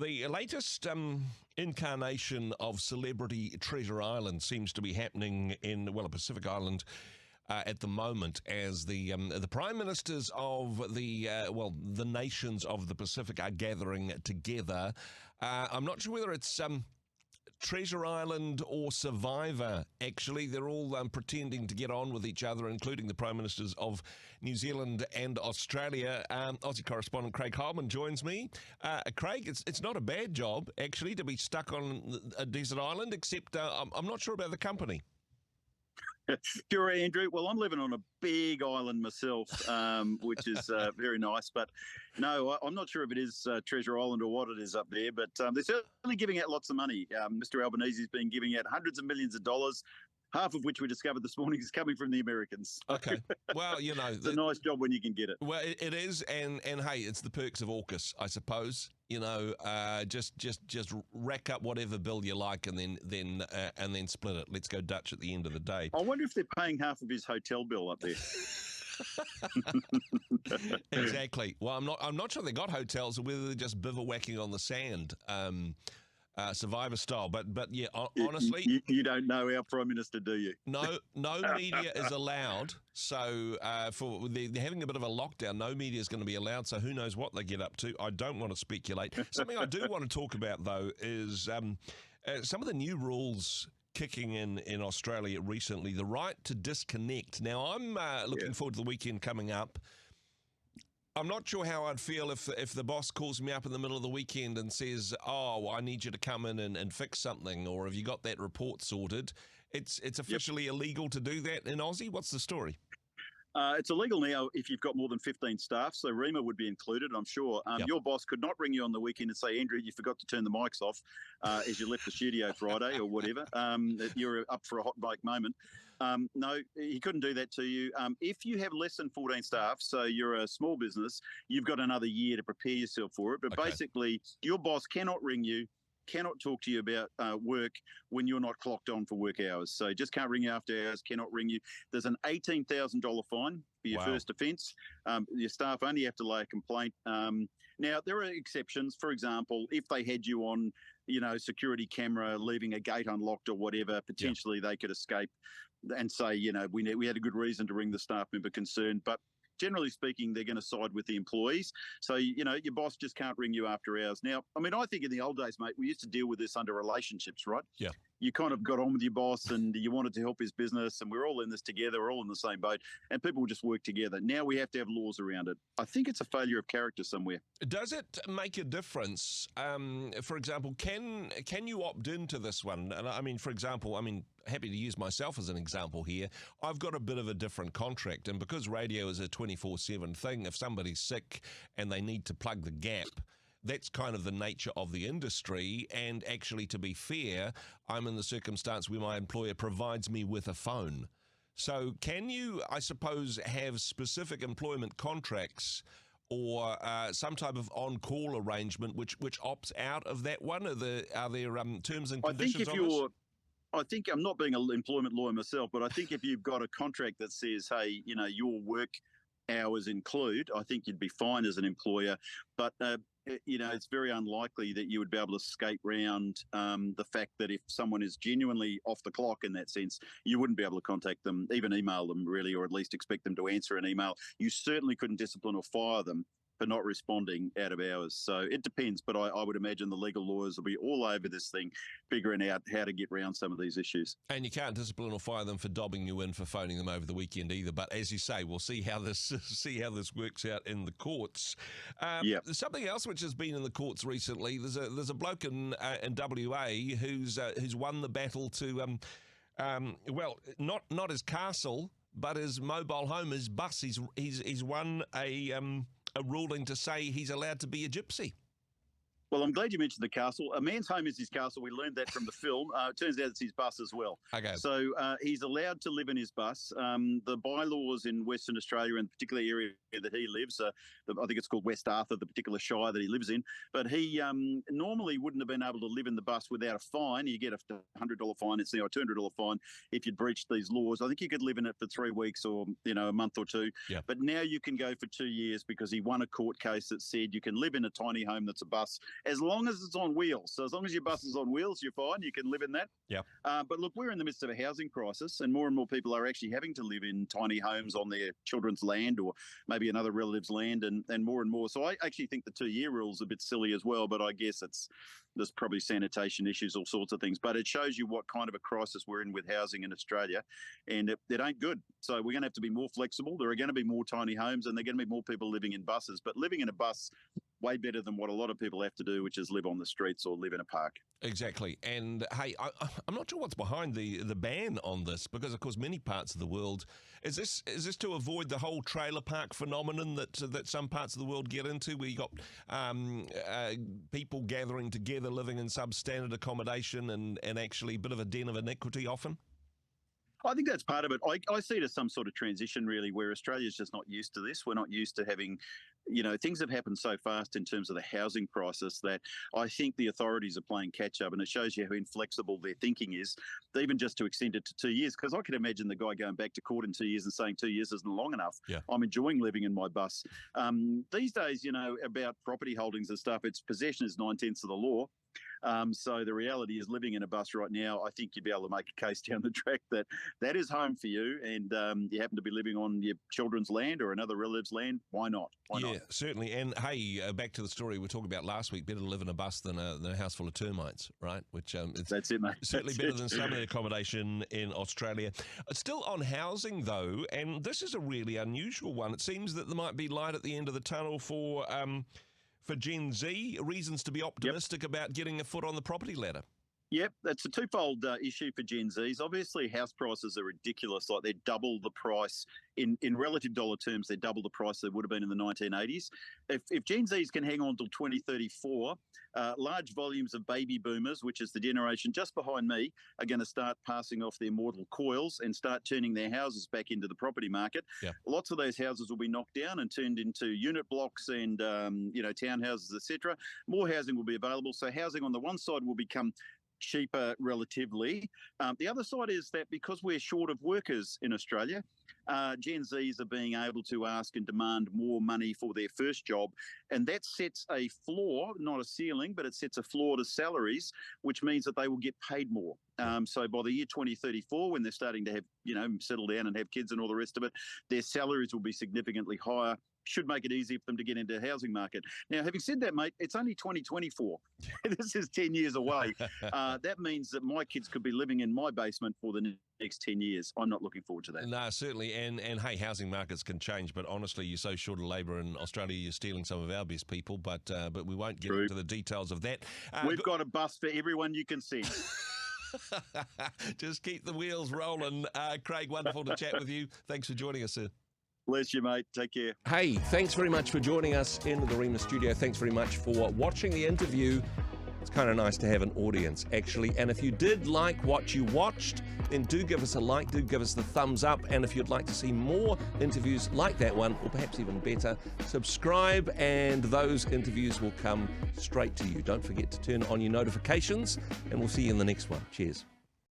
The latest incarnation of Celebrity Treasure Island seems to be happening in, well, a Pacific Island at the moment, as the prime ministers of the nations of the Pacific are gathering together. I'm not sure whether it's Treasure Island or Survivor. Actually, they're all pretending to get on with each other, including the prime ministers of New Zealand and Australia. Aussie correspondent Craig Heilmann joins me. Craig, it's not a bad job actually to be stuck on a desert island, except I'm not sure about the company. Sure, Andrew. Well, I'm living on a big island myself, which is very nice. But no, I'm not sure if it is Treasure Island or what it is up there. But they're certainly giving out lots of money. Mr. Albanese's been giving out hundreds of millions of dollars, half of which we discovered this morning is coming from the Americans. Okay. Well, you know, it's a nice job when you can get it. Well, it is, and hey, it's the perks of AUKUS, I suppose. You know, just rack up whatever bill you like, and then split it. Let's go Dutch at the end of the day. I wonder if they're paying half of his hotel bill up there. Exactly. Well, I'm not sure they got hotels, or whether they're just bivouacking on the sand. Survivor style, but yeah, honestly, you don't know our Prime Minister, do you? No media is allowed. So they're having a bit of a lockdown. No media is going to be allowed. So who knows what they get up to? I don't want to speculate. Something I do want to talk about though is some of the new rules kicking in Australia recently. The right to disconnect. Now I'm looking forward to the weekend coming up. I'm not sure how I'd feel if the boss calls me up in the middle of the weekend and says, "Oh, I need you to come in and fix something," or "Have you got that report sorted?" It's officially illegal to do that in Aussie. What's the story? It's illegal now if you've got more than 15 staff, so Rhema would be included, I'm sure. Your boss could not ring you on the weekend and say, "Andrew, you forgot to turn the mics off as you left the studio Friday," or whatever. You're up for a hot mic moment. No, he couldn't do that to you. If you have less than 14 staff, so you're a small business, you've got another year to prepare yourself for it. But basically, your boss cannot ring you, cannot talk to you about work when you're not clocked on for work hours. So just can't ring you after hours, cannot ring you. There's an $18,000 fine for your first offence. Your staff only have to lay a complaint. Now, there are exceptions. For example, if they had you on, security camera, leaving a gate unlocked or whatever, potentially they could escape and say, we had a good reason to ring the staff member concerned. But generally speaking, they're going to side with the employees. So, your boss just can't ring you after hours. Now, I mean, I think in the old days, mate, we used to deal with this under relationships, right? Yeah. You kind of got on with your boss and you wanted to help his business, and we're all in this together, we're all in the same boat, and people just work together. Now we have to have laws around it. I think it's a failure of character somewhere. Does it make a difference? For example, can you opt into this one? And I mean, for example, happy to use myself as an example here. I've got a bit of a different contract, and because radio is a 24/7 thing, if somebody's sick and they need to plug the gap, that's kind of the nature of the industry. And actually, to be fair, I'm in the circumstance where my employer provides me with a phone. So can you, I suppose, have specific employment contracts or some type of on-call arrangement which opts out of that one? Are there terms and conditions on this? I think I'm not being an employment lawyer myself, but I think if you've got a contract that says, hey, your work hours include, I think you'd be fine as an employer. But it's very unlikely that you would be able to skate round the fact that if someone is genuinely off the clock in that sense, you wouldn't be able to contact them, even email them really, or at least expect them to answer an email. You certainly couldn't discipline or fire them for not responding out of hours. So it depends, but I would imagine the legal lawyers will be all over this thing, figuring out how to get around some of these issues. And you can't discipline or fire them for dobbing you in for phoning them over the weekend either. But as you say, we'll see how this works out in the courts. There's something else which has been in the courts recently. There's a bloke in WA who's won the battle to not his castle, but his mobile home, his bus. He's won a ruling to say he's allowed to be a gypsy. Well, I'm glad you mentioned the castle. A man's home is his castle. We learned that from the film. It turns out it's his bus as well. Okay. So he's allowed to live in his bus. The bylaws in Western Australia, in the particular area that he lives, I think it's called West Arthur, the particular shire that he lives in. But he normally wouldn't have been able to live in the bus without a fine. You get a $100 fine. It's now a $200 fine if you'd breached these laws. I think you could live in it for 3 weeks or a month or two. Yeah. But now you can go for 2 years because he won a court case that said you can live in a tiny home that's a bus as long as it's on wheels. So as long as your bus is on wheels, you're fine. You can live in that. Yeah. But look, we're in the midst of a housing crisis, and more people are actually having to live in tiny homes on their children's land or maybe another relative's land, and more and more. So I actually think the 2-year rule is a bit silly as well, but I guess there's probably sanitation issues, all sorts of things. But it shows you what kind of a crisis we're in with housing in Australia, and it ain't good. So we're going to have to be more flexible. There are going to be more tiny homes, and there are going to be more people living in buses. But living in a bus, way better than what a lot of people have to do, which is live on the streets or live in a park. Exactly. And hey, I'm not sure what's behind the ban on this, because of course many parts of the world, is this to avoid the whole trailer park phenomenon that some parts of the world get into, where you got people gathering together, living in substandard accommodation, and actually a bit of a den of iniquity often? I think that's part of it. I see it as some sort of transition, really, where Australia's just not used to this. We're not used to having, things have happened so fast in terms of the housing crisis that I think the authorities are playing catch up, and it shows you how inflexible their thinking is, even just to extend it to 2 years. Because I can imagine the guy going back to court in 2 years and saying 2 years isn't long enough. Yeah. I'm enjoying living in my bus. These days, about property holdings and stuff, it's possession is 9/10 of the law. So the reality is, living in a bus right now, I think you'd be able to make a case down the track that is home for you, and you happen to be living on your children's land or another relative's land. Why not? Why not? Yeah, certainly. And hey, back to the story we were talking about last week, better to live in a bus than a house full of termites, right? Which that's it, mate. Certainly That's better it. than some of the accommodation in Australia. Still on housing, though, and this is a really unusual one. It seems that there might be light at the end of the tunnel for Gen Z, reasons to be optimistic about getting a foot on the property ladder. Yep, that's a twofold issue for Gen Zs. Obviously, house prices are ridiculous. Like, they're double the price in relative dollar terms. They're double the price they would have been in the 1980s. If Gen Zs can hang on till 2034, large volumes of baby boomers, which is the generation just behind me, are going to start passing off their mortal coils and start turning their houses back into the property market. Yeah. Lots of those houses will be knocked down and turned into unit blocks and townhouses, etc. More housing will be available. So housing on the one side will become cheaper relatively. The other side is that because we're short of workers in Australia, Gen Zs are being able to ask and demand more money for their first job, and that sets a floor, not a ceiling, but it sets a floor to salaries, which means that they will get paid more. So by the year 2034, when they're starting to have, settle down and have kids and all the rest of it, their salaries will be significantly higher. Should make it easy for them to get into the housing market. Now, having said that, mate, it's only 2024. This is 10 years away. That means that my kids could be living in my basement for the next 10 years. I'm not looking forward to that. No, certainly. And hey, housing markets can change, but honestly, you're so short of labour in Australia, you're stealing some of our best people, but we won't get into the details of that. We've got a bus for everyone you can send. Just keep the wheels rolling. Craig, wonderful to chat with you. Thanks for joining us, sir. Bless you, mate. Take care. Hey, thanks very much for joining us in the Rhema studio. Thanks very much for watching the interview. It's kind of nice to have an audience, actually. And if you did like what you watched, then do give us a like, do give us the thumbs up. And if you'd like to see more interviews like that one, or perhaps even better, subscribe and those interviews will come straight to you. Don't forget to turn on your notifications, and we'll see you in the next one. Cheers.